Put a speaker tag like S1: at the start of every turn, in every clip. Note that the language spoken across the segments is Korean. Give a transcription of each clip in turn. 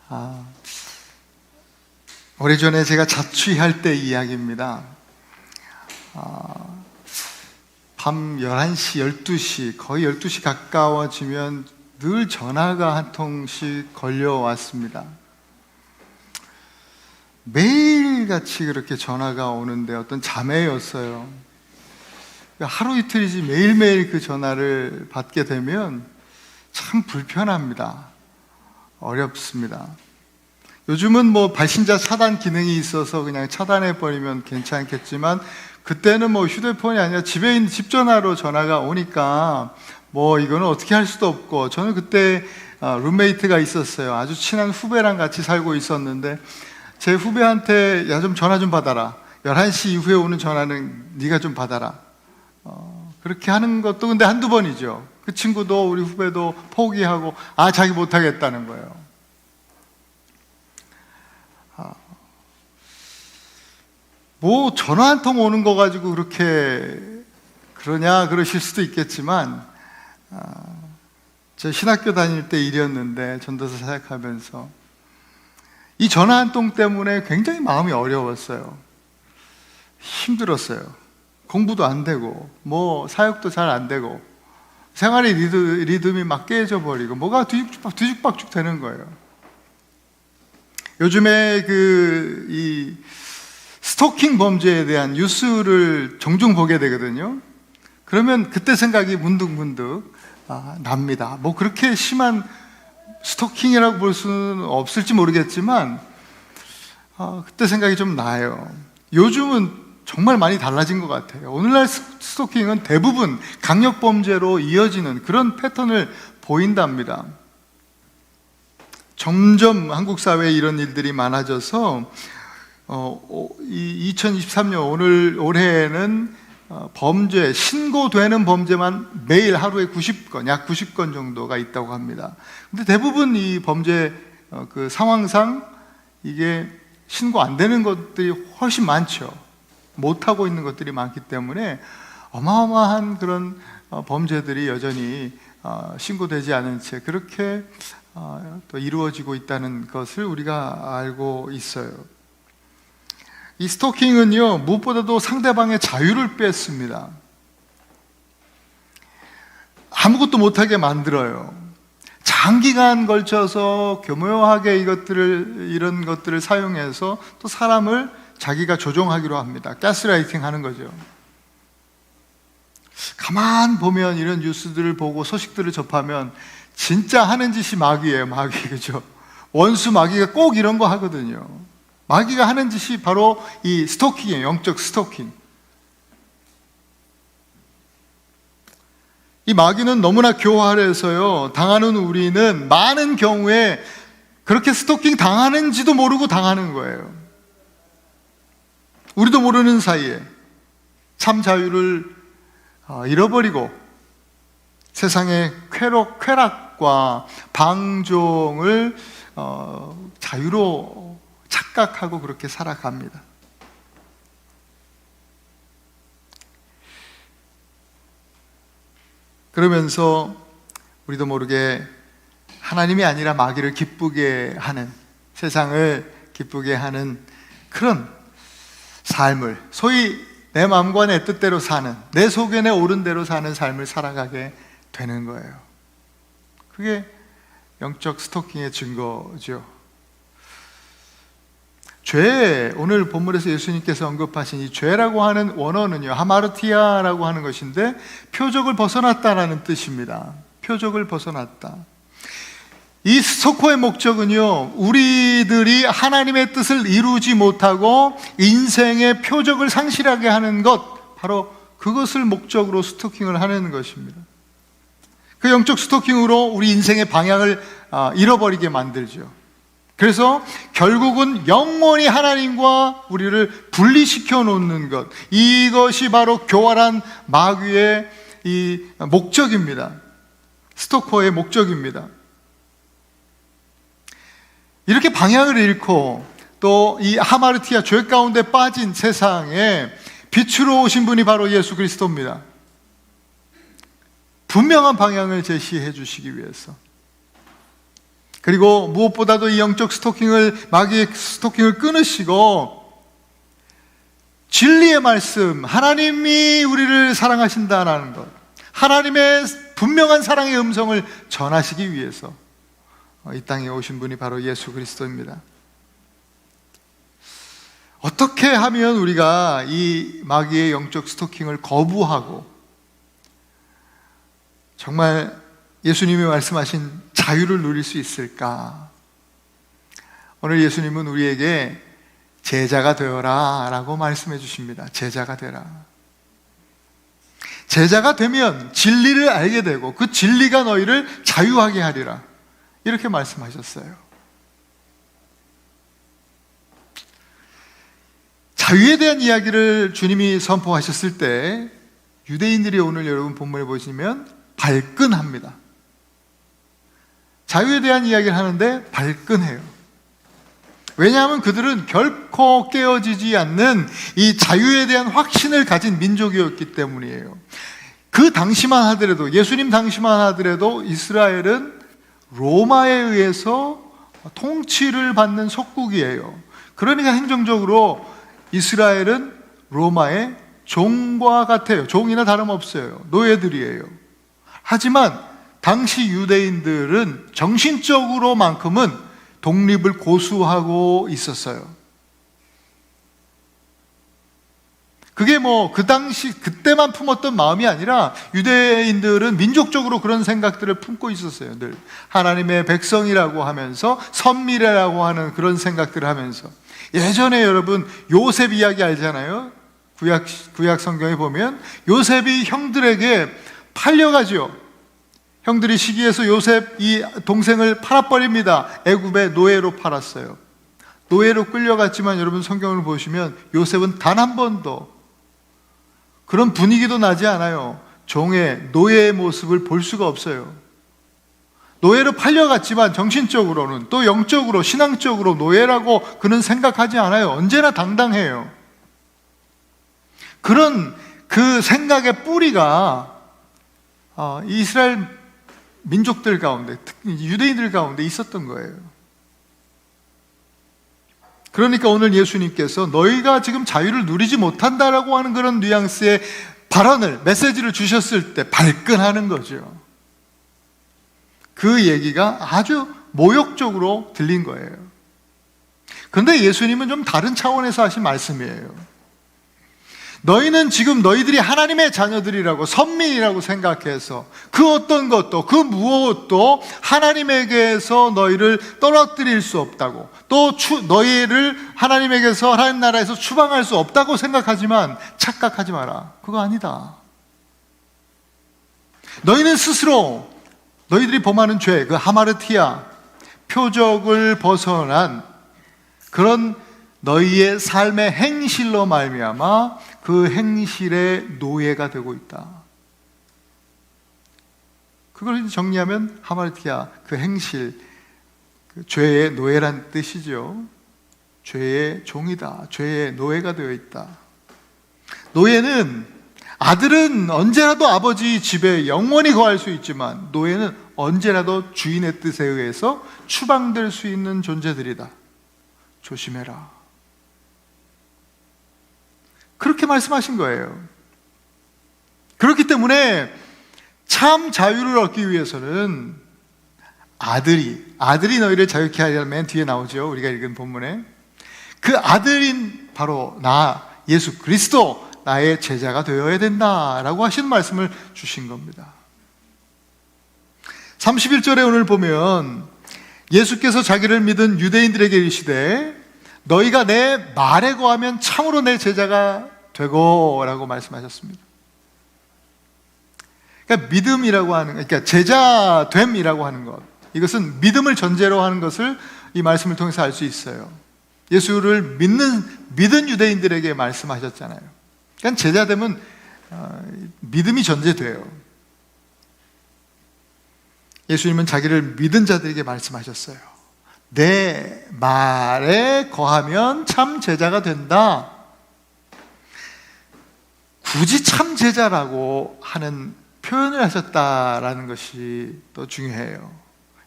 S1: 아, 오래전에 제가 자취할 때 이야기입니다. 밤 11시, 12시, 거의 12시 가까워지면 늘 전화가 한 통씩 걸려왔습니다. 매일같이 그렇게 전화가 오는데 어떤 자매였어요. 하루 이틀이지 매일매일 그 전화를 받게 되면 참 불편합니다. 어렵습니다. 요즘은 뭐 발신자 차단 기능이 있어서 그냥 차단해버리면 괜찮겠지만, 그때는 뭐 휴대폰이 아니라 집에 있는 집 전화로 전화가 오니까 뭐 이거는 어떻게 할 수도 없고, 저는 그때 룸메이트가 있었어요. 아주 친한 후배랑 같이 살고 있었는데 제 후배한테 야, 좀 전화 좀 받아라. 11시 이후에 오는 전화는 네가 좀 받아라. 그렇게 하는 것도 근데 한두 번이죠. 그 친구도 우리 후배도 포기하고 자기 못하겠다는 거예요. 뭐 전화 한 통 오는 거 가지고 그렇게 그러냐 그러실 수도 있겠지만, 저 신학교 다닐 때 일이었는데 전도서 사역하면서 이 전화 한 통 때문에 굉장히 마음이 어려웠어요. 힘들었어요. 공부도 안 되고 뭐 사역도 잘 안 되고 생활의 리듬이 막 깨져버리고 뭐가 뒤죽박죽 되는 거예요. 요즘에 이 스토킹 범죄에 대한 뉴스를 종종 보게 되거든요. 그러면 그때 생각이 문득문득 납니다. 뭐 그렇게 심한 스토킹이라고 볼 수는 없을지 모르겠지만 그때 생각이 좀 나요. 요즘은 정말 많이 달라진 것 같아요. 오늘날 스토킹은 대부분 강력범죄로 이어지는 그런 패턴을 보인답니다. 점점 한국 사회에 이런 일들이 많아져서 2023년 올해에는 범죄, 신고되는 범죄만 매일 하루에 90건, 약 90건 정도가 있다고 합니다. 근데 대부분 이 범죄 그 상황상 이게 신고 안 되는 것들이 훨씬 많죠. 못하고 있는 것들이 많기 때문에 어마어마한 그런 범죄들이 여전히 신고되지 않은 채 그렇게 또 이루어지고 있다는 것을 우리가 알고 있어요. 이 스토킹은요, 무엇보다도 상대방의 자유를 뺏습니다. 아무것도 못하게 만들어요. 장기간 걸쳐서 교묘하게 이런 것들을 사용해서 또 사람을 자기가 조종하기로 합니다. 가스라이팅 하는 거죠. 가만 보면 이런 뉴스들을 보고 소식들을 접하면 진짜 하는 짓이 마귀예요, 마귀. 그죠? 원수 마귀가 꼭 이런 거 하거든요. 마귀가 하는 짓이 바로 이 스토킹이에요. 영적 스토킹. 이 마귀는 너무나 교활해서요, 당하는 우리는 많은 경우에 그렇게 스토킹 당하는지도 모르고 당하는 거예요. 우리도 모르는 사이에 참 자유를 잃어버리고 세상의 쾌락과 방종을 자유로 착각하고 그렇게 살아갑니다. 그러면서 우리도 모르게 하나님이 아니라 마귀를 기쁘게 하는, 세상을 기쁘게 하는 그런 삶을, 소위 내 마음과 내 뜻대로 사는, 내 속에 내 옳은 대로 사는 삶을 살아가게 되는 거예요. 그게 영적 스토킹의 증거죠. 죄, 오늘 본문에서 예수님께서 언급하신 이 죄라고 하는 원어는요, 하마르티아라고 하는 것인데 표적을 벗어났다라는 뜻입니다. 표적을 벗어났다. 이 스토커의 목적은요, 우리들이 하나님의 뜻을 이루지 못하고 인생의 표적을 상실하게 하는 것, 바로 그것을 목적으로 스토킹을 하는 것입니다. 그 영적 스토킹으로 우리 인생의 방향을 잃어버리게 만들죠. 그래서 결국은 영원히 하나님과 우리를 분리시켜 놓는 것, 이것이 바로 교활한 마귀의 이 목적입니다. 스토커의 목적입니다. 이렇게 방향을 잃고 또 이 하마르티아, 죄 가운데 빠진 세상에 빛으로 오신 분이 바로 예수 그리스도입니다. 분명한 방향을 제시해 주시기 위해서. 그리고 무엇보다도 이 영적 스토킹을, 마귀의 스토킹을 끊으시고 진리의 말씀, 하나님이 우리를 사랑하신다라는 것, 하나님의 분명한 사랑의 음성을 전하시기 위해서 이 땅에 오신 분이 바로 예수 그리스도입니다. 어떻게 하면 우리가 이 마귀의 영적 스토킹을 거부하고 정말 예수님이 말씀하신 자유를 누릴 수 있을까? 오늘 예수님은 우리에게 제자가 되어라 라고 말씀해 주십니다. 제자가 되라. 제자가 되면 진리를 알게 되고 그 진리가 너희를 자유하게 하리라, 이렇게 말씀하셨어요. 자유에 대한 이야기를 주님이 선포하셨을 때 유대인들이 오늘 여러분 본문에 보시면 발끈합니다. 자유에 대한 이야기를 하는데 발끈해요. 왜냐하면 그들은 결코 깨어지지 않는 이 자유에 대한 확신을 가진 민족이었기 때문이에요. 그 당시만 하더라도, 예수님 당시만 하더라도 이스라엘은 로마에 의해서 통치를 받는 속국이에요. 그러니까 행정적으로 이스라엘은 로마의 종과 같아요. 종이나 다름없어요. 노예들이에요. 하지만 당시 유대인들은 정신적으로만큼은 독립을 고수하고 있었어요. 그게 그 당시, 그때만 품었던 마음이 아니라 유대인들은 민족적으로 그런 생각들을 품고 있었어요. 늘 하나님의 백성이라고 하면서, 선미래라고 하는 그런 생각들을 하면서. 예전에 여러분 요셉 이야기 알잖아요. 구약 성경에 보면 요셉이 형들에게 팔려가죠. 형들이 시기해서 요셉 이 동생을 팔아버립니다. 애굽의 노예로 팔았어요. 노예로 끌려갔지만 여러분 성경을 보시면 요셉은 단 한 번도 그런 분위기도 나지 않아요. 종의, 노예의 모습을 볼 수가 없어요. 노예로 팔려갔지만 정신적으로는, 또 영적으로, 신앙적으로 노예라고 그는 생각하지 않아요. 언제나 당당해요. 그런 그 생각의 뿌리가 이스라엘 민족들 가운데, 특히 유대인들 가운데 있었던 거예요. 그러니까 오늘 예수님께서 너희가 지금 자유를 누리지 못한다라고 하는 그런 뉘앙스의 발언을, 메시지를 주셨을 때 발끈하는 거죠. 그 얘기가 아주 모욕적으로 들린 거예요. 그런데 예수님은 좀 다른 차원에서 하신 말씀이에요. 너희는 지금 너희들이 하나님의 자녀들이라고, 선민이라고 생각해서 그 어떤 것도, 그 무엇도 하나님에게서 너희를 떨어뜨릴 수 없다고, 또 너희를 하나님에게서, 하나님 나라에서 추방할 수 없다고 생각하지만 착각하지 마라. 그거 아니다. 너희는 스스로 너희들이 범하는 죄, 그 하마르티아, 표적을 벗어난 그런 너희의 삶의 행실로 말미암아 그 행실의 노예가 되고 있다. 그걸 정리하면 하마르티아, 그 행실, 그 죄의 노예란 뜻이죠. 죄의 종이다. 죄의 노예가 되어 있다. 노예는, 아들은 언제라도 아버지 집에 영원히 거할 수 있지만 노예는 언제라도 주인의 뜻에 의해서 추방될 수 있는 존재들이다. 조심해라. 그렇게 말씀하신 거예요. 그렇기 때문에 참 자유를 얻기 위해서는 아들이 너희를 자유케 하리라, 맨 뒤에 나오죠. 우리가 읽은 본문에. 그 아들인 바로 나, 예수 그리스도, 나의 제자가 되어야 된다라고 하신 말씀을 주신 겁니다. 31절에 오늘 보면 예수께서 자기를 믿은 유대인들에게 이르시되 너희가 내 말에 거하면 참으로 내 제자가 되고 라고 말씀하셨습니다. 그러니까 믿음이라고 하는, 그러니까 제자됨이라고 하는 것, 이것은 믿음을 전제로 하는 것을 이 말씀을 통해서 알 수 있어요. 예수를 믿은 유대인들에게 말씀하셨잖아요. 그러니까 제자됨은 믿음이 전제돼요. 예수님은 자기를 믿은 자들에게 말씀하셨어요. 내 말에 거하면 참 제자가 된다. 굳이 참 제자라고 하는 표현을 하셨다라는 것이 또 중요해요.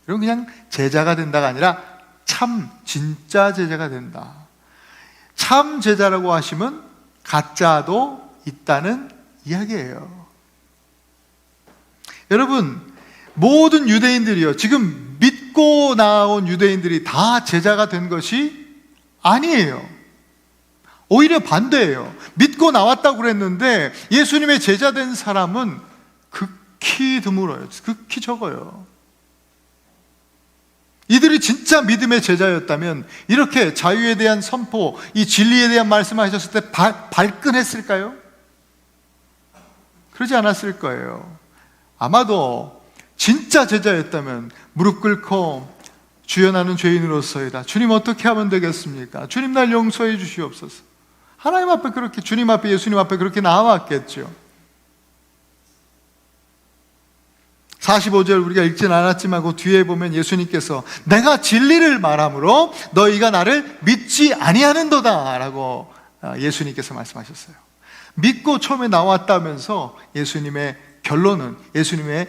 S1: 그럼 그냥 제자가 된다가 아니라 참 진짜 제자가 된다. 참 제자라고 하시면 가짜도 있다는 이야기예요. 여러분, 모든 유대인들이요, 지금 믿고 나온 유대인들이 다 제자가 된 것이 아니에요. 오히려 반대예요. 믿고 나왔다고 그랬는데 예수님의 제자 된 사람은 극히 드물어요. 극히 적어요. 이들이 진짜 믿음의 제자였다면 이렇게 자유에 대한 선포, 이 진리에 대한 말씀하셨을 때 발끈했을까요? 그러지 않았을 거예요. 아마도 진짜 제자였다면 무릎 꿇고 주여 나는 죄인으로서이다. 주님 어떻게 하면 되겠습니까? 주님 날 용서해 주시옵소서. 하나님 앞에 그렇게, 주님 앞에, 예수님 앞에 그렇게 나왔겠죠. 45절 우리가 읽진 않았지만 그 뒤에 보면 예수님께서 내가 진리를 말함으로 너희가 나를 믿지 아니하는도다 라고 예수님께서 말씀하셨어요. 믿고 처음에 나왔다면서 예수님의 결론은, 예수님의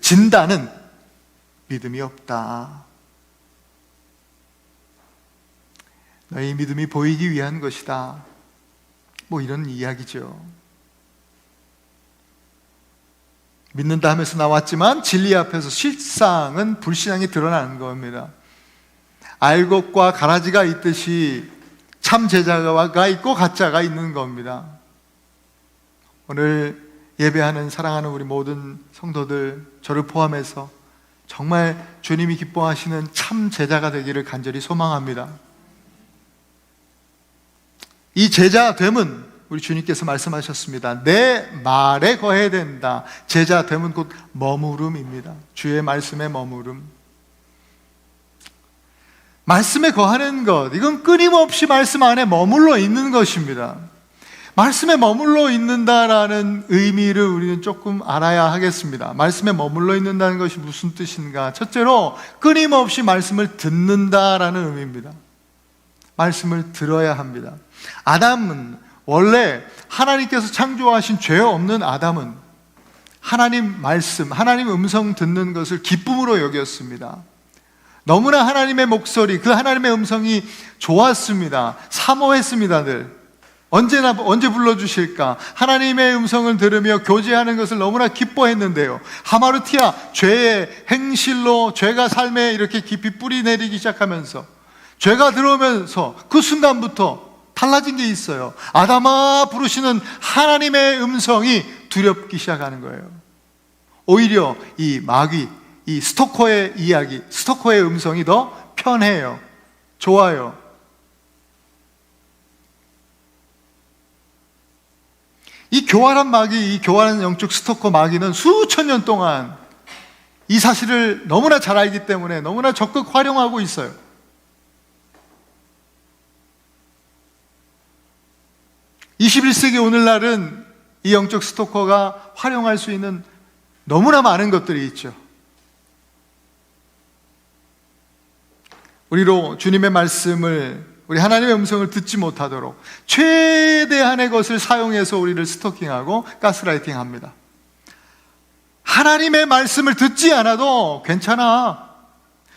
S1: 진단은 믿음이 없다. 너희 믿음이 보이기 위한 것이다. 뭐 이런 이야기죠. 믿는다 하면서 나왔지만 진리 앞에서 실상은 불신앙이 드러나는 겁니다. 알곡과 가라지가 있듯이 참 제자가 있고 가짜가 있는 겁니다. 오늘 예배하는 사랑하는 우리 모든 성도들, 저를 포함해서 정말 주님이 기뻐하시는 참 제자가 되기를 간절히 소망합니다. 이 제자됨은 우리 주님께서 말씀하셨습니다. 내 말에 거해야 된다. 제자됨은 곧 머무름입니다. 주의 말씀에 머무름. 말씀에 거하는 것, 이건 끊임없이 말씀 안에 머물러 있는 것입니다. 말씀에 머물러 있는다라는 의미를 우리는 조금 알아야 하겠습니다. 말씀에 머물러 있는다는 것이 무슨 뜻인가? 첫째로 끊임없이 말씀을 듣는다라는 의미입니다. 말씀을 들어야 합니다. 아담은 원래 하나님께서 창조하신 죄 없는 아담은 하나님 말씀, 하나님 음성 듣는 것을 기쁨으로 여겼습니다. 너무나 하나님의 목소리, 그 하나님의 음성이 좋았습니다. 사모했습니다. 늘 언제 불러주실까? 하나님의 음성을 들으며 교제하는 것을 너무나 기뻐했는데요, 하마르티아, 죄의 행실로 죄가 삶에 이렇게 깊이 뿌리 내리기 시작하면서 죄가 들어오면서 그 순간부터 달라진 게 있어요. 아담아 부르시는 하나님의 음성이 두렵기 시작하는 거예요. 오히려 이 마귀, 이 스토커의 이야기, 스토커의 음성이 더 편해요. 좋아요. 이 교활한 마귀, 이 교활한 영적 스토커 마귀는 수천 년 동안 이 사실을 너무나 잘 알기 때문에 너무나 적극 활용하고 있어요. (21세기) 오늘날은 이 영적 스토커가 활용할 수 있는 너무나 많은 것들이 있죠. 우리로 주님의 말씀을, 우리 하나님의 음성을 듣지 못하도록 최대한의 것을 사용해서 우리를 스토킹하고 가스라이팅합니다. 하나님의 말씀을 듣지 않아도 괜찮아,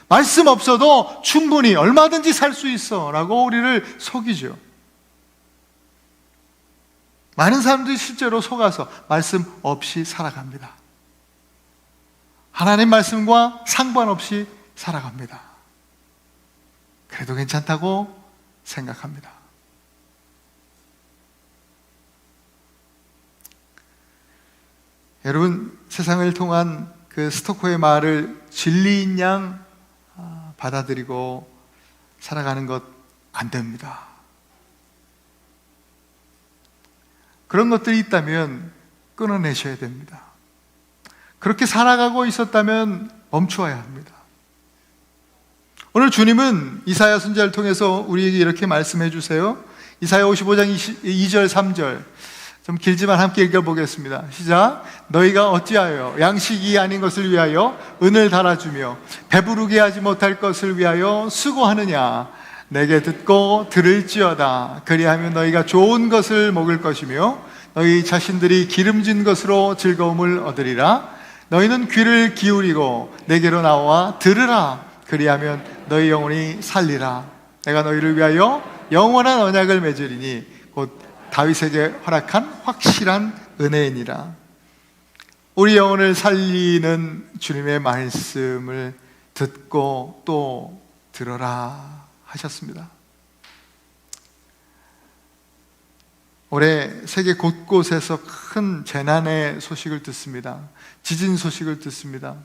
S1: 말씀 없어도 충분히 얼마든지 살 수 있어 라고 우리를 속이죠. 많은 사람들이 실제로 속아서 말씀 없이 살아갑니다. 하나님 말씀과 상관없이 살아갑니다. 그래도 괜찮다고 생각합니다. 여러분, 세상을 통한 그 스토커의 말을 진리인 양 받아들이고 살아가는 것 안 됩니다. 그런 것들이 있다면 끊어내셔야 됩니다. 그렇게 살아가고 있었다면 멈추어야 합니다. 오늘 주님은 이사야 선지자를 통해서 우리에게 이렇게 말씀해 주세요. 이사야 55장 2절 3절 좀 길지만 함께 읽어보겠습니다. 시작. 너희가 어찌하여 양식이 아닌 것을 위하여 은을 달아주며 배부르게 하지 못할 것을 위하여 수고하느냐. 내게 듣고 들을지어다. 그리하면 너희가 좋은 것을 먹을 것이며 너희 자신들이 기름진 것으로 즐거움을 얻으리라. 너희는 귀를 기울이고 내게로 나와 들으라. 그리하면 너희 영혼이 살리라. 내가 너희를 위하여 영원한 언약을 맺으리니 곧 다윗에게 허락한 확실한 은혜이니라. 우리 영혼을 살리는 주님의 말씀을 듣고 또 들어라 하셨습니다. 올해 세계 곳곳에서 큰 재난의 소식을 듣습니다. 지진 소식을 듣습니다.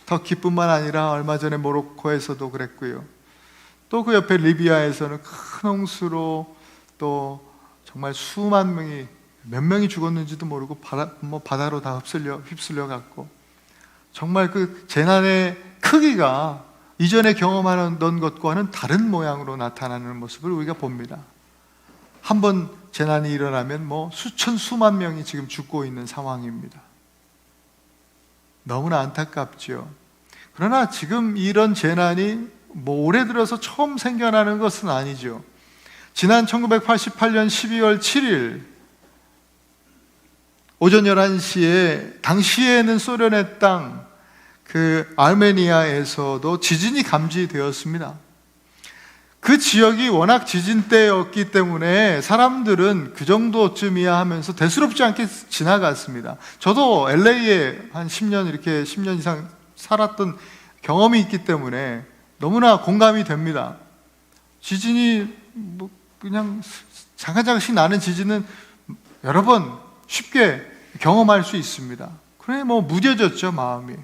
S1: 터키뿐만 아니라 얼마 전에 모로코에서도 그랬고요. 또 그 옆에 리비아에서는 큰 홍수로 또 정말 수만 명이, 몇 명이 죽었는지도 모르고 바다로 다 휩쓸려 갔고, 정말 그 재난의 크기가 이전에 경험하던 것과는 다른 모양으로 나타나는 모습을 우리가 봅니다. 한번 재난이 일어나면 수천 수만 명이 지금 죽고 있는 상황입니다. 너무나 안타깝죠. 그러나 지금 이런 재난이 올해 들어서 처음 생겨나는 것은 아니죠. 지난 1988년 12월 7일 오전 11시에 당시에는 소련의 땅 그 아르메니아에서도 지진이 감지되었습니다. 그 지역이 워낙 지진대였기 때문에 사람들은 그 정도쯤이야 하면서 대수롭지 않게 지나갔습니다. 저도 LA에 한 10년 이상 살았던 경험이 있기 때문에 너무나 공감이 됩니다. 지진이 그냥 잠깐씩 나는 지진은 여러 번 쉽게 경험할 수 있습니다. 그래 무뎌졌죠, 마음이.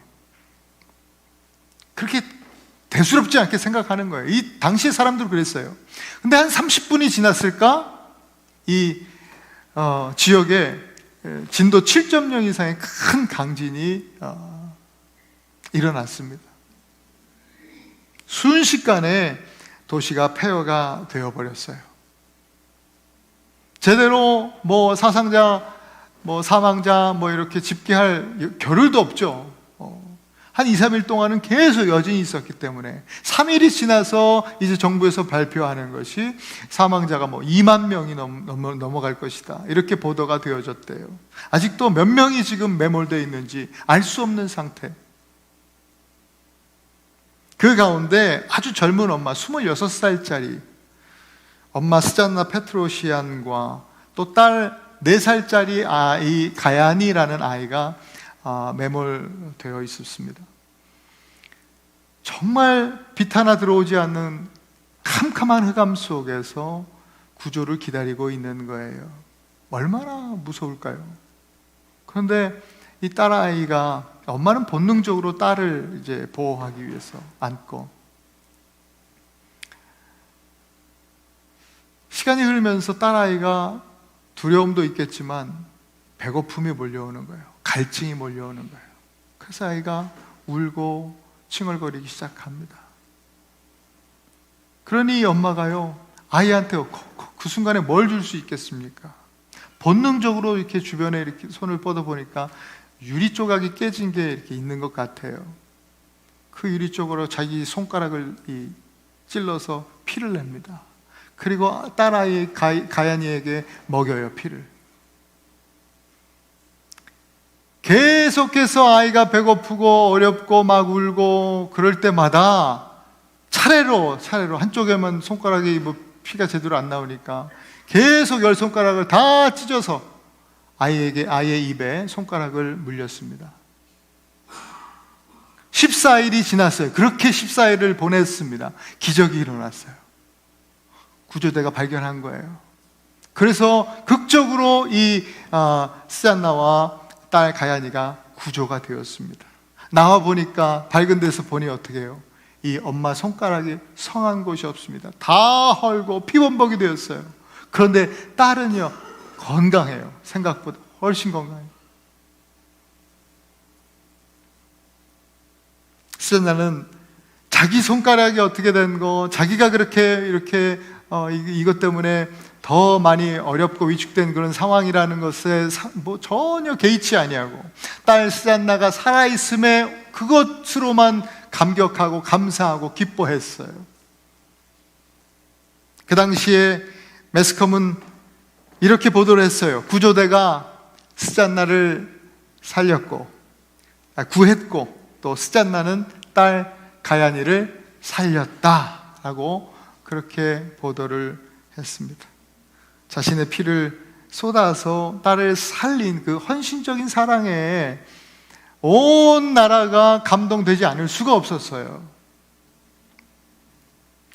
S1: 그렇게 대수롭지 않게 생각하는 거예요. 이 당시의 사람들은 그랬어요. 근데 한 30분이 지났을까? 이 지역에 진도 7.0 이상의 큰 강진이 일어났습니다. 순식간에 도시가 폐허가 되어버렸어요. 제대로 사상자, 사망자 이렇게 집계할 겨를도 없죠. 한 2, 3일 동안은 계속 여진이 있었기 때문에 3일이 지나서 이제 정부에서 발표하는 것이 사망자가 2만 명이 넘어갈 것이다, 이렇게 보도가 되어졌대요. 아직도 몇 명이 지금 매몰되어 있는지 알 수 없는 상태. 그 가운데 아주 젊은 엄마, 26살짜리 엄마 스잔나 페트로시안과 또 딸 4살짜리 아이 가야니라는 아이가 매몰되어 있었습니다. 정말 빛 하나 들어오지 않는 캄캄한 흑암 속에서 구조를 기다리고 있는 거예요. 얼마나 무서울까요? 그런데 이 딸아이가, 엄마는 본능적으로 딸을 이제 보호하기 위해서 안고, 시간이 흐르면서 딸아이가 두려움도 있겠지만 배고픔이 몰려오는 거예요. 갈증이 몰려오는 거예요. 그래서 아이가 울고 칭얼거리기 시작합니다. 그러니 이 엄마가요, 아이한테 그 순간에 뭘 줄 수 있겠습니까? 본능적으로 이렇게 주변에 이렇게 손을 뻗어보니까 유리 조각이 깨진 게 이렇게 있는 것 같아요. 그 유리 쪽으로 자기 손가락을 찔러서 피를 냅니다. 그리고 딸아이 가야니에게 먹여요, 피를. 계속해서 아이가 배고프고 어렵고 막 울고 그럴 때마다 차례로 한쪽에만 손가락이 피가 제대로 안 나오니까 계속 10손가락을 다 찢어서 아이의 입에 손가락을 물렸습니다. 14일이 지났어요. 그렇게 14일을 보냈습니다. 기적이 일어났어요. 구조대가 발견한 거예요. 그래서 극적으로 이 스잔나와 딸 가야니가 구조가 되었습니다. 나와 보니까, 밝은 데서 보니 어떻게 해요? 이 엄마 손가락이 성한 곳이 없습니다. 다 헐고 피범벅이 되었어요. 그런데 딸은요, 건강해요. 생각보다 훨씬 건강해요. 스잔나는 자기 손가락이 어떻게 된 거, 자기가 이렇게 이것 때문에 더 많이 어렵고 위축된 그런 상황이라는 것에 전혀 개의치 아니하고 딸 스잔나가 살아있음에 그것으로만 감격하고 감사하고 기뻐했어요. 그 당시에 매스컴은 이렇게 보도를 했어요. 구조대가 스잔나를 살렸고 구했고 또 스잔나는 딸 가야니를 살렸다라고 그렇게 보도를 했습니다. 자신의 피를 쏟아서 딸을 살린 그 헌신적인 사랑에 온 나라가 감동되지 않을 수가 없었어요.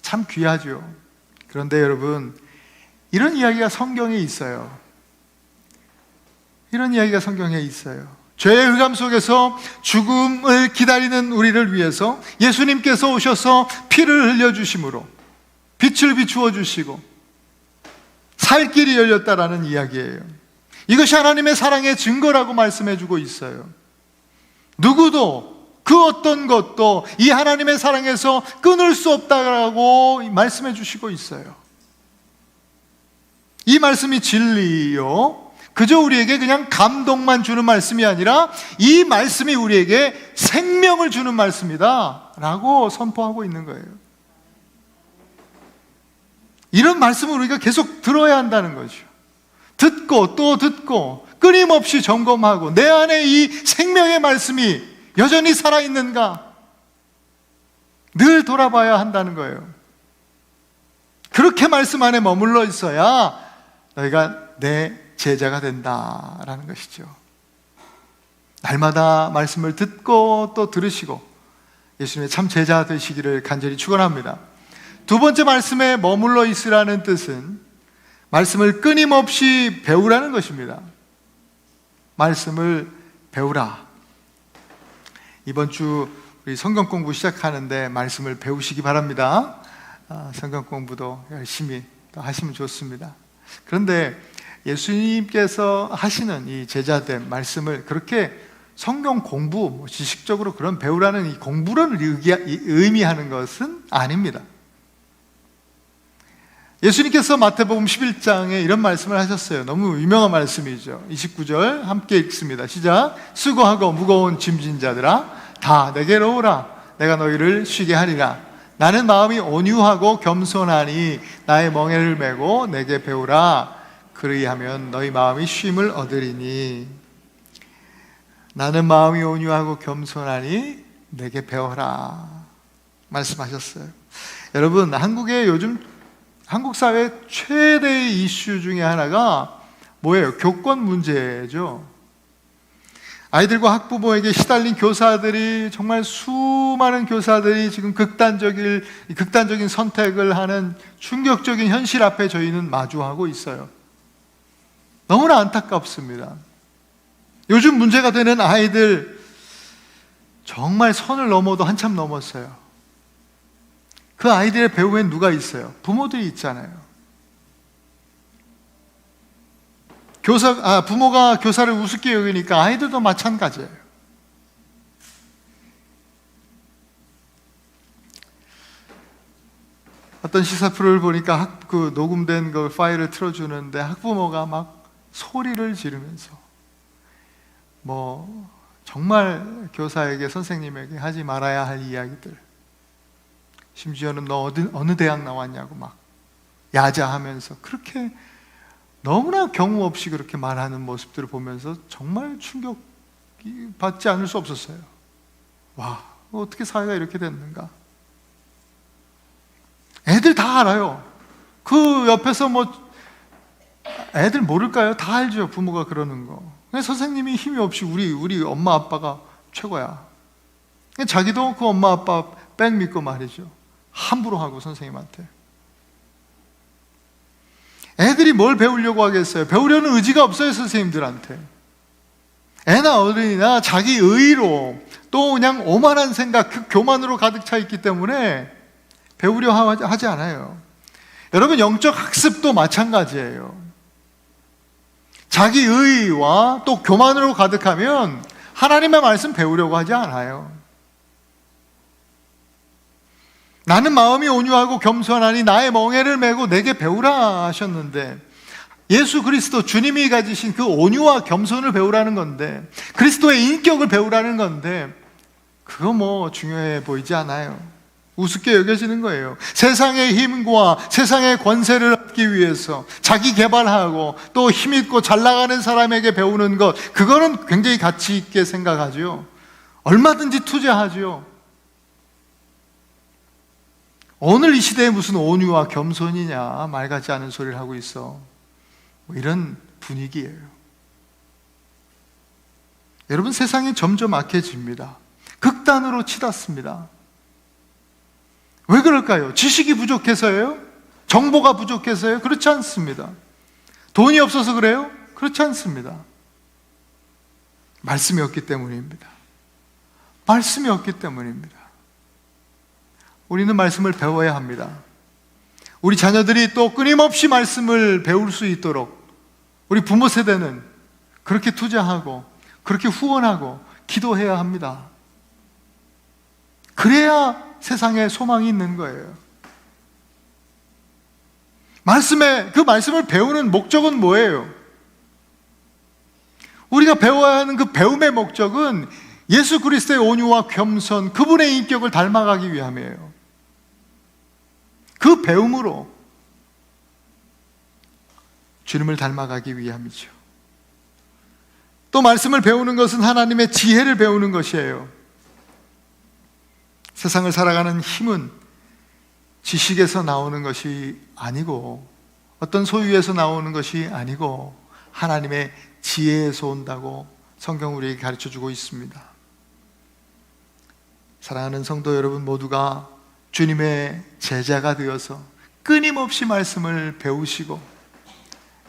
S1: 참 귀하죠. 그런데 여러분, 이런 이야기가 성경에 있어요. 이런 이야기가 성경에 있어요. 죄의 흑암 속에서 죽음을 기다리는 우리를 위해서 예수님께서 오셔서 피를 흘려주심으로 빛을 비추어 주시고 살 길이 열렸다라는 이야기예요. 이것이 하나님의 사랑의 증거라고 말씀해 주고 있어요. 누구도 그 어떤 것도 이 하나님의 사랑에서 끊을 수 없다라고 말씀해 주시고 있어요. 이 말씀이 진리요, 그저 우리에게 그냥 감동만 주는 말씀이 아니라 이 말씀이 우리에게 생명을 주는 말씀이다 라고 선포하고 있는 거예요. 이런 말씀을 우리가 계속 들어야 한다는 거죠. 듣고 또 듣고 끊임없이 점검하고 내 안에 이 생명의 말씀이 여전히 살아있는가 늘 돌아봐야 한다는 거예요. 그렇게 말씀 안에 머물러 있어야 너희가 내 제자가 된다라는 것이죠. 날마다 말씀을 듣고 또 들으시고 예수님의 참 제자 되시기를 간절히 축원합니다. 두 번째 말씀에 머물러 있으라는 뜻은 말씀을 끊임없이 배우라는 것입니다. 말씀을 배우라. 이번 주 우리 성경 공부 시작하는데 말씀을 배우시기 바랍니다. 성경 공부도 열심히 또 하시면 좋습니다. 그런데 예수님께서 하시는 이 제자됨 말씀을 그렇게 성경 공부, 지식적으로 그런 배우라는 이 공부를 의미하는 것은 아닙니다. 예수님께서 마태복음 11장에 이런 말씀을 하셨어요. 너무 유명한 말씀이죠. 29절 함께 읽습니다. 시작. 수고하고 무거운 짐진 자들아 다 내게로 오라. 내가 너희를 쉬게 하리라. 나는 마음이 온유하고 겸손하니 나의 멍에를 메고 내게 배우라. 그리하면 너희 마음이 쉼을 얻으리니. 나는 마음이 온유하고 겸손하니 내게 배워라 말씀하셨어요. 여러분, 한국 사회 최대의 이슈 중에 하나가 뭐예요? 교권 문제죠. 아이들과 학부모에게 시달린 교사들이, 정말 수많은 교사들이 지금 극단적인 선택을 하는 충격적인 현실 앞에 저희는 마주하고 있어요. 너무나 안타깝습니다. 요즘 문제가 되는 아이들 정말 선을 넘어도 한참 넘었어요. 그 아이들의 배후엔 누가 있어요? 부모들이 있잖아요. 부모가 교사를 우습게 여기니까 아이들도 마찬가지예요. 어떤 시사 프로를 보니까 그 녹음된 그 파일을 틀어주는데 학부모가 막 소리를 지르면서 정말 교사에게, 선생님에게 하지 말아야 할 이야기들, 심지어는 너 어느 대학 나왔냐고 막 야자하면서 그렇게 너무나 경우 없이 그렇게 말하는 모습들을 보면서 정말 충격받지 않을 수 없었어요. 와, 어떻게 사회가 이렇게 됐는가? 애들 다 알아요. 그 옆에서 애들 모를까요? 다 알죠, 부모가 그러는 거. 선생님이 힘이 없이 우리 엄마 아빠가 최고야. 자기도 그 엄마 아빠 백 믿고 말이죠. 함부로 하고 선생님한테. 애들이 뭘 배우려고 하겠어요? 배우려는 의지가 없어요, 선생님들한테. 애나 어른이나 자기 의로 또 그냥 오만한 생각, 그 교만으로 가득 차 있기 때문에 배우려 하지 않아요. 여러분, 영적 학습도 마찬가지예요. 자기 의와 또 교만으로 가득하면 하나님의 말씀 배우려고 하지 않아요. 나는 마음이 온유하고 겸손하니 나의 멍에를 메고 내게 배우라 하셨는데, 예수 그리스도 주님이 가지신 그 온유와 겸손을 배우라는 건데, 그리스도의 인격을 배우라는 건데, 그거 중요해 보이지 않아요. 우습게 여겨지는 거예요. 세상의 힘과 세상의 권세를 얻기 위해서 자기 개발하고 또 힘있고 잘 나가는 사람에게 배우는 것, 그거는 굉장히 가치 있게 생각하죠. 얼마든지 투자하죠. 오늘 이 시대에 무슨 온유와 겸손이냐, 말 같지 않은 소리를 하고 있어. 뭐 이런 분위기예요. 여러분, 세상이 점점 악해집니다. 극단으로 치닫습니다. 왜 그럴까요? 지식이 부족해서예요? 정보가 부족해서예요? 그렇지 않습니다. 돈이 없어서 그래요? 그렇지 않습니다. 말씀이 없기 때문입니다. 말씀이 없기 때문입니다. 우리는 말씀을 배워야 합니다. 우리 자녀들이 또 끊임없이 말씀을 배울 수 있도록 우리 부모 세대는 그렇게 투자하고 그렇게 후원하고 기도해야 합니다. 그래야 세상에 소망이 있는 거예요. 그 말씀을 배우는 목적은 뭐예요? 우리가 배워야 하는 그 배움의 목적은 예수 그리스도의 온유와 겸손, 그분의 인격을 닮아가기 위함이에요. 그 배움으로 주님을 닮아가기 위함이죠. 또 말씀을 배우는 것은 하나님의 지혜를 배우는 것이에요. 세상을 살아가는 힘은 지식에서 나오는 것이 아니고 어떤 소유에서 나오는 것이 아니고 하나님의 지혜에서 온다고 성경 우리에게 가르쳐주고 있습니다. 사랑하는 성도 여러분 모두가 주님의 제자가 되어서 끊임없이 말씀을 배우시고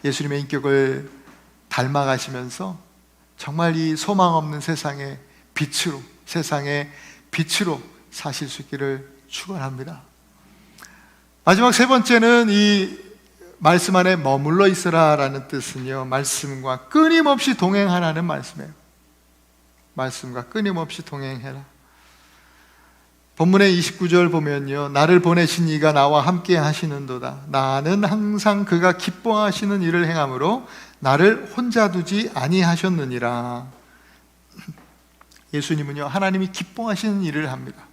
S1: 예수님의 인격을 닮아가시면서 정말 이 소망 없는 세상의 빛으로 사실 수 있기를 축원합니다. 마지막 세 번째는 이 말씀 안에 머물러 있으라라는 뜻은요, 말씀과 끊임없이 동행하라는 말씀이에요. 말씀과 끊임없이 동행해라. 본문의 29절 보면요, 나를 보내신 이가 나와 함께 하시는도다. 나는 항상 그가 기뻐하시는 일을 행함으로 나를 혼자 두지 아니하셨느니라. 예수님은요, 하나님이 기뻐하시는 일을 합니다.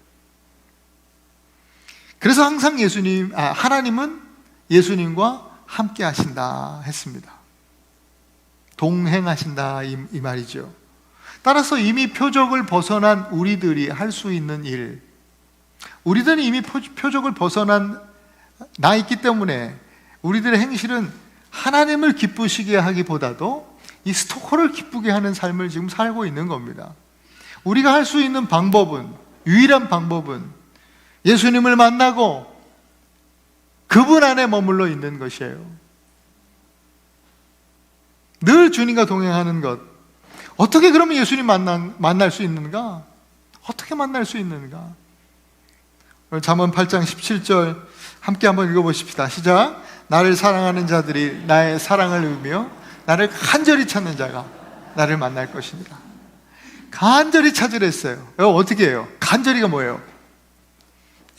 S1: 그래서 항상 하나님은 예수님과 함께 하신다 했습니다. 동행하신다 이 말이죠. 따라서 이미 표적을 벗어난 우리들이 할 수 있는 일, 우리들은 이미 표적을 벗어난 나 있기 때문에 우리들의 행실은 하나님을 기쁘시게 하기보다도 이 스토커를 기쁘게 하는 삶을 지금 살고 있는 겁니다. 우리가 할 수 있는 방법은, 유일한 방법은 예수님을 만나고 그분 안에 머물러 있는 것이에요. 늘 주님과 동행하는 것. 어떻게 그러면 예수님 만날 수 있는가? 어떻게 만날 수 있는가? 잠언 8장 17절 함께 한번 읽어보십시다. 시작. 나를 사랑하는 자들이 나의 사랑을 의미며 나를 간절히 찾는 자가 나를 만날 것입니다. 간절히 찾으랬어요. 어떻게 해요? 간절히가 뭐예요?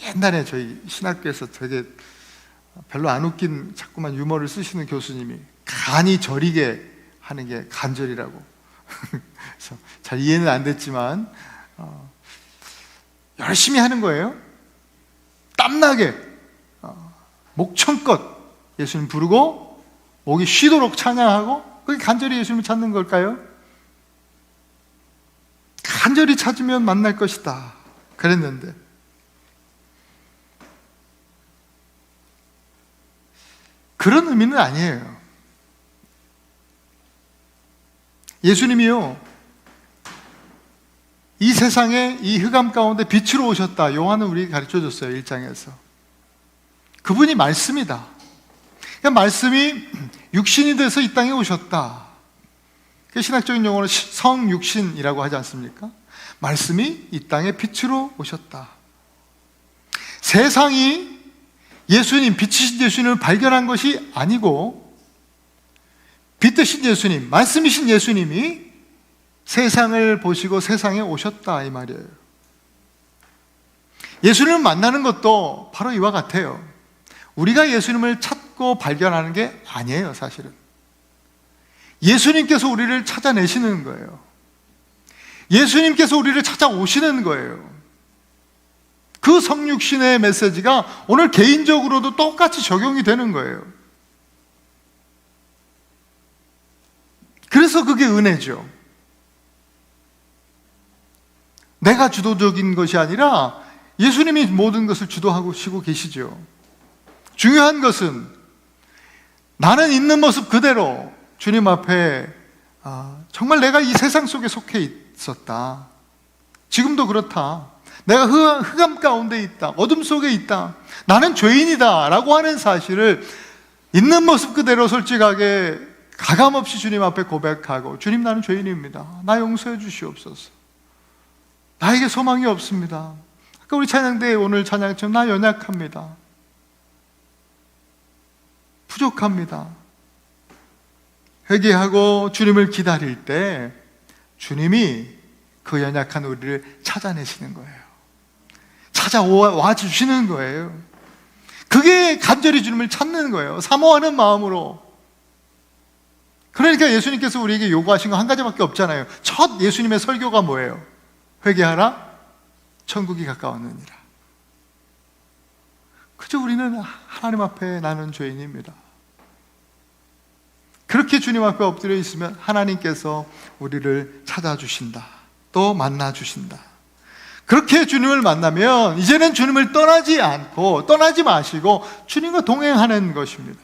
S1: 옛날에 저희 신학교에서 되게 별로 안 웃긴 자꾸만 유머를 쓰시는 교수님이 간이 저리게 하는 게 간절이라고. 그래서 잘 이해는 안 됐지만 열심히 하는 거예요. 땀나게 목청껏 예수님 부르고 목이 쉬도록 찬양하고, 그게 간절히 예수님을 찾는 걸까요? 간절히 찾으면 만날 것이다 그랬는데 그런 의미는 아니에요. 예수님이요, 이 세상에 이 흑암 가운데 빛으로 오셨다. 요한은 우리에게 가르쳐줬어요. 1장에서. 그분이 말씀이다. 그러니까 말씀이 육신이 돼서 이 땅에 오셨다. 그 신학적인 용어로 성육신이라고 하지 않습니까? 말씀이 이 땅에 빛으로 오셨다. 세상이 예수님, 빛이신 예수님을 발견한 것이 아니고 빛 되신 예수님, 말씀이신 예수님이 세상을 보시고 세상에 오셨다 이 말이에요. 예수님을 만나는 것도 바로 이와 같아요. 우리가 예수님을 찾고 발견하는 게 아니에요. 사실은 예수님께서 우리를 찾아내시는 거예요. 예수님께서 우리를 찾아오시는 거예요. 그 성육신의 메시지가 오늘 개인적으로도 똑같이 적용이 되는 거예요. 그래서 그게 은혜죠. 내가 주도적인 것이 아니라 예수님이 모든 것을 주도하시고 계시죠. 중요한 것은 나는 있는 모습 그대로 주님 앞에 정말 내가 이 세상 속에 속해 있었다. 지금도 그렇다. 내가 흑암 가운데 있다. 어둠 속에 있다. 나는 죄인이다 라고 하는 사실을 있는 모습 그대로 솔직하게 가감없이 주님 앞에 고백하고, 주님, 나는 죄인입니다. 나 용서해 주시옵소서. 나에게 소망이 없습니다. 아까 우리 찬양대회 오늘 찬양처럼 나 연약합니다. 부족합니다. 회개하고 주님을 기다릴 때 주님이 그 연약한 우리를 찾아내시는 거예요. 찾아와 주시는 거예요. 그게 간절히 주님을 찾는 거예요. 사모하는 마음으로. 그러니까 예수님께서 우리에게 요구하신 거 한 가지밖에 없잖아요. 첫 예수님의 설교가 뭐예요? 회개하라, 천국이 가까웠느니라. 그저 우리는 하나님 앞에 나는 죄인입니다. 그렇게 주님 앞에 엎드려 있으면 하나님께서 우리를 찾아주신다. 또 만나주신다. 그렇게 주님을 만나면 이제는 주님을 떠나지 않고, 떠나지 마시고 주님과 동행하는 것입니다.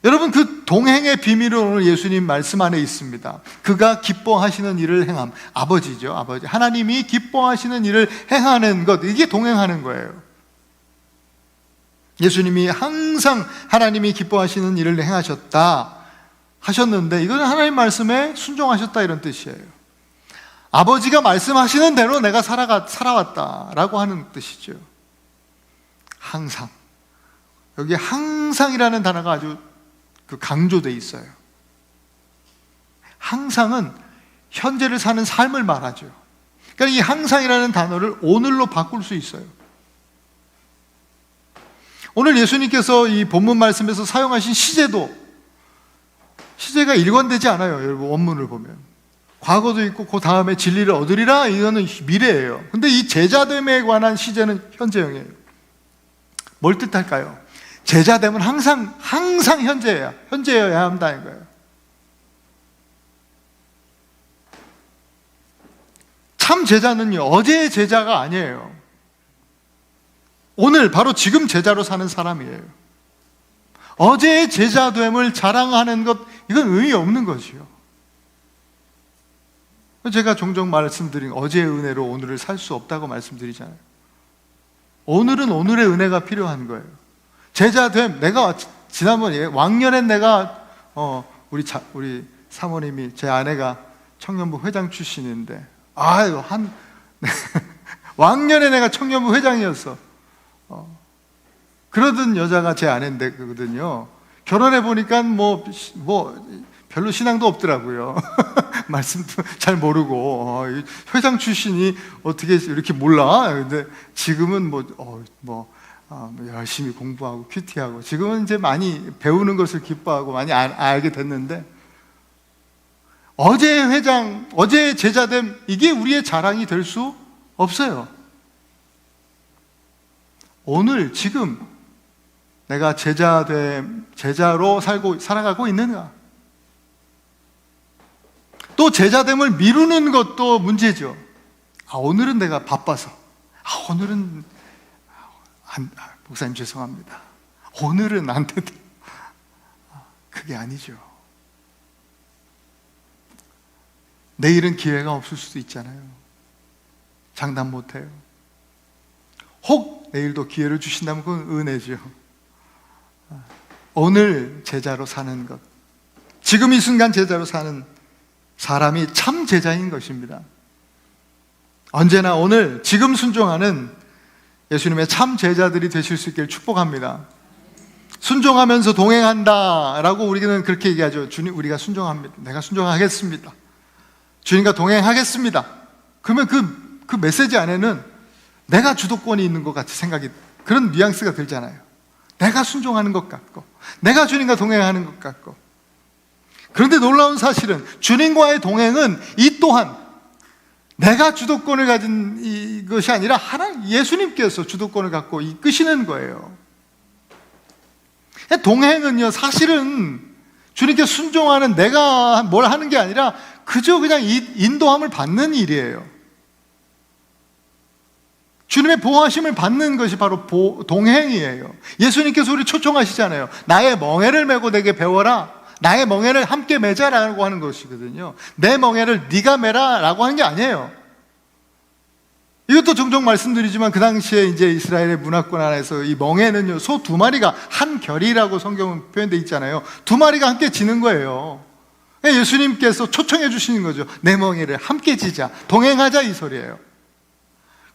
S1: 여러분, 그 동행의 비밀은 오늘 예수님 말씀 안에 있습니다. 그가 기뻐하시는 일을 행함. 아버지죠, 아버지. 하나님이 기뻐하시는 일을 행하는 것, 이게 동행하는 거예요. 예수님이 항상 하나님이 기뻐하시는 일을 행하셨다 하셨는데, 이거는 하나님 말씀에 순종하셨다 이런 뜻이에요. 아버지가 말씀하시는 대로 내가 살아왔다라고 하는 뜻이죠. 항상. 여기 항상이라는 단어가 아주 강조되어 있어요. 항상은 현재를 사는 삶을 말하죠. 그러니까 이 항상이라는 단어를 오늘로 바꿀 수 있어요. 오늘 예수님께서 이 본문 말씀에서 사용하신 시제가 일관되지 않아요. 여러분, 원문을 보면 과거도 있고 그 다음에 진리를 얻으리라, 이거는 미래예요. 근데 이 제자됨에 관한 시제는 현재형이에요. 뭘 뜻할까요? 제자됨은 항상 현재여야 한다는 거예요. 참 제자는요, 어제의 제자가 아니에요. 오늘 바로 지금 제자로 사는 사람이에요. 어제의 제자됨을 자랑하는 것, 이건 의미 없는 것이요. 제가 종종 말씀드린 어제의 은혜로 오늘을 살 수 없다고 말씀드리잖아요. 오늘은 오늘의 은혜가 필요한 거예요. 제자됨, 내가 지난번에 왕년엔 내가 우리 사모님이, 제 아내가 청년부 회장 출신인데, 왕년에 내가 청년부 회장이었어. 그러던 여자가 제 아내인데 거든요. 결혼해 보니까 별로 신앙도 없더라고요. 말씀도 잘 모르고, 회장 출신이 어떻게 이렇게 몰라? 근데 지금은 열심히 공부하고 큐티하고, 지금은 이제 많이 배우는 것을 기뻐하고 많이 알게 됐는데, 어제의 회장, 어제의 제자됨, 이게 우리의 자랑이 될 수 없어요. 오늘, 지금 내가 제자로 살아가고 있는가? 또 제자됨을 미루는 것도 문제죠. 오늘은 내가 바빠서. 오늘은 목사님 죄송합니다. 오늘은 안 돼도. 그게 아니죠. 내일은 기회가 없을 수도 있잖아요. 장담 못해요. 혹 내일도 기회를 주신다면 그건 은혜죠. 오늘 제자로 사는 것, 지금 이 순간 제자로 사는 사람이 참 제자인 것입니다. 언제나 오늘 지금 순종하는 예수님의 참 제자들이 되실 수 있기를 축복합니다. 순종하면서 동행한다 라고 우리는 그렇게 얘기하죠. 주님, 우리가 순종합니다. 내가 순종하겠습니다. 주님과 동행하겠습니다. 그러면 그 메시지 안에는 내가 주도권이 있는 것 같이 그런 뉘앙스가 들잖아요. 내가 순종하는 것 같고, 내가 주님과 동행하는 것 같고. 그런데 놀라운 사실은 주님과의 동행은 이 또한 내가 주도권을 가진 이것이 아니라 예수님께서 주도권을 갖고 이끄시는 거예요. 동행은요, 사실은 주님께 순종하는 내가 뭘 하는 게 아니라 그저 그냥 인도함을 받는 일이에요. 주님의 보호하심을 받는 것이 바로 동행이에요. 예수님께서 우리 초청하시잖아요. 나의 멍에를 메고 내게 배워라. 나의 멍에를 함께 매자라고 하는 것이거든요. 내 멍에를 네가 매라 라고 하는 게 아니에요. 이것도 종종 말씀드리지만 그 당시에 이제 이스라엘의 문화권 안에서 이 멍에는요, 소 2마리가 한 결이라고 성경은 표현되어 있잖아요. 2마리가 함께 지는 거예요. 예수님께서 초청해 주시는 거죠. 내 멍에를 함께 지자, 동행하자, 이 소리예요.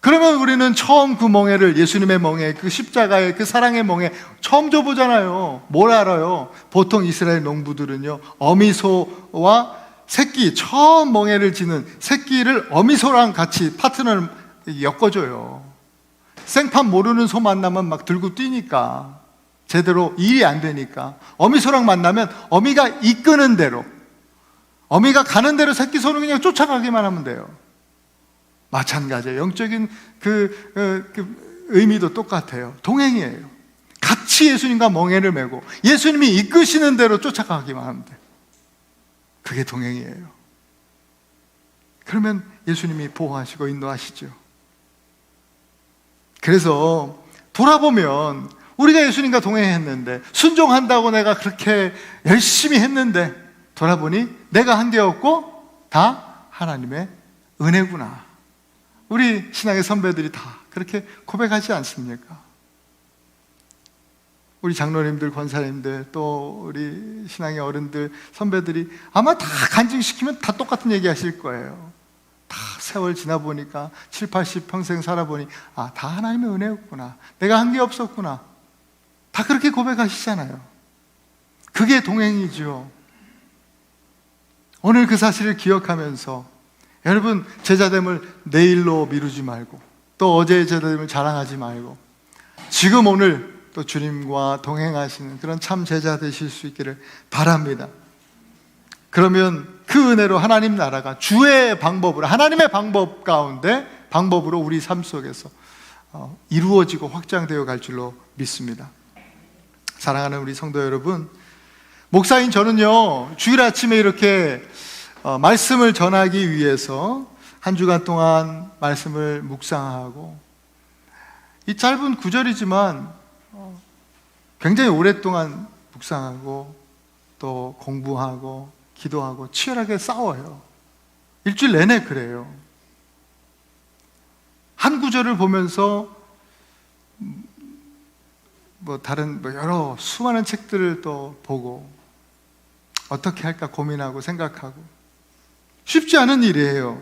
S1: 그러면 우리는 처음 그 멍에를, 예수님의 멍에, 그 십자가의 그 사랑의 멍에 처음 줘보잖아요. 뭘 알아요? 보통 이스라엘 농부들은요, 어미소와 새끼, 처음 멍에를 지는 새끼를 어미소랑 같이 파트너를 엮어줘요. 생판 모르는 소 만나면 막 들고 뛰니까, 제대로 일이 안 되니까, 어미소랑 만나면 어미가 이끄는 대로, 어미가 가는 대로 새끼 소는 그냥 쫓아가기만 하면 돼요. 마찬가지예요. 영적인 그 의미도 똑같아요. 동행이에요. 같이 예수님과 멍에를 메고 예수님이 이끄시는 대로 쫓아가기만 하면 돼요. 그게 동행이에요. 그러면 예수님이 보호하시고 인도하시죠. 그래서 돌아보면 우리가 예수님과 동행했는데, 순종한다고 내가 그렇게 열심히 했는데, 돌아보니 내가 한 게 없고 다 하나님의 은혜구나. 우리 신앙의 선배들이 다 그렇게 고백하지 않습니까? 우리 장로님들, 권사님들, 또 우리 신앙의 어른들, 선배들이 아마 다 간증시키면 다 똑같은 얘기 하실 거예요. 다 세월 지나보니까 7, 80 평생 살아보니 아, 다 하나님의 은혜였구나. 내가 한 게 없었구나. 다 그렇게 고백하시잖아요. 그게 동행이죠. 오늘 그 사실을 기억하면서 여러분, 제자됨을 내일로 미루지 말고, 또 어제의 제자됨을 자랑하지 말고, 지금 오늘 또 주님과 동행하시는 그런 참 제자 되실 수 있기를 바랍니다. 그러면 그 은혜로 하나님 나라가 주의 방법으로, 하나님의 방법 가운데 방법으로 우리 삶 속에서 이루어지고 확장되어 갈 줄로 믿습니다. 사랑하는 우리 성도 여러분, 목사인 저는요, 주일 아침에 이렇게 말씀을 전하기 위해서 한 주간 동안 말씀을 묵상하고, 이 짧은 구절이지만 굉장히 오랫동안 묵상하고 또 공부하고 기도하고 치열하게 싸워요. 일주일 내내 그래요. 한 구절을 보면서 다른 여러 수많은 책들을 또 보고 어떻게 할까 고민하고 생각하고, 쉽지 않은 일이에요.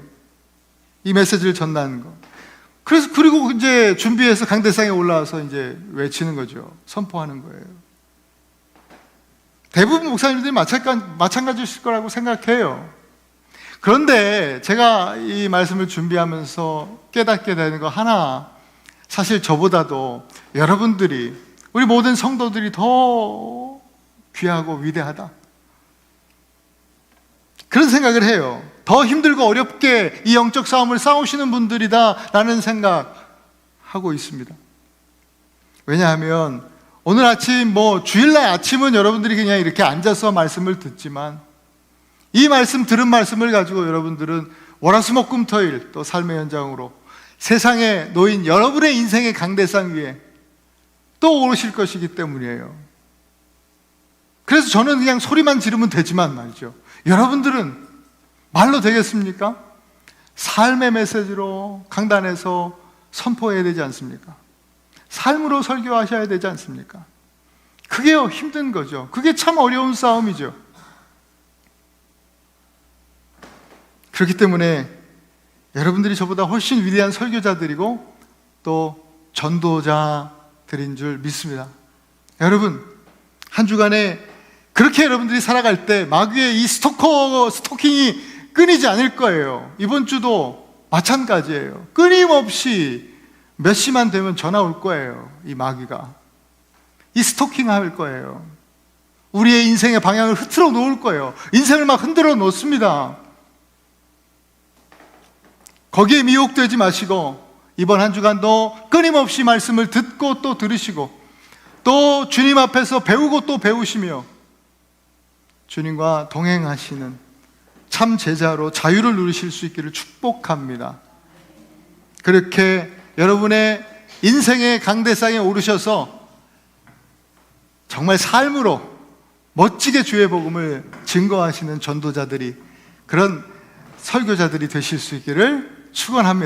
S1: 이 메시지를 전하는 거. 그리고 이제 준비해서 강대상에 올라와서 이제 외치는 거죠. 선포하는 거예요. 대부분 목사님들이 마찬가지일 거라고 생각해요. 그런데 제가 이 말씀을 준비하면서 깨닫게 되는 거 하나, 사실 저보다도 여러분들이, 우리 모든 성도들이 더 귀하고 위대하다, 그런 생각을 해요. 더 힘들고 어렵게 이 영적 싸움을 싸우시는 분들이다 라는 생각하고 있습니다. 왜냐하면 오늘 아침, 주일날 아침은 여러분들이 그냥 이렇게 앉아서 말씀을 듣지만, 이 말씀, 들은 말씀을 가지고 여러분들은 월화수목금토일 또 삶의 현장으로 세상에 놓인 여러분의 인생의 강대상 위에 또 오르실 것이기 때문이에요. 그래서 저는 그냥 소리만 지르면 되지만 말이죠, 여러분들은 말로 되겠습니까? 삶의 메시지로 강단에서 선포해야 되지 않습니까? 삶으로 설교하셔야 되지 않습니까? 그게 힘든 거죠. 그게 참 어려운 싸움이죠. 그렇기 때문에 여러분들이 저보다 훨씬 위대한 설교자들이고 또 전도자들인 줄 믿습니다. 여러분, 한 주간에 그렇게 여러분들이 살아갈 때 마귀의 이 스토킹이 끊이지 않을 거예요. 이번 주도 마찬가지예요. 끊임없이 몇 시만 되면 전화 올 거예요. 이 마귀가 이 스토킹 할 거예요. 우리의 인생의 방향을 흐트러 놓을 거예요. 인생을 막 흔들어 놓습니다. 거기에 미혹되지 마시고 이번 한 주간도 끊임없이 말씀을 듣고 또 들으시고 또 주님 앞에서 배우고 또 배우시며 주님과 동행하시는 참 제자로 자유를 누리실 수 있기를 축복합니다. 그렇게 여러분의 인생의 강대상에 오르셔서 정말 삶으로 멋지게 주의 복음을 증거하시는 전도자들이, 그런 설교자들이 되실 수 있기를 축원합니다.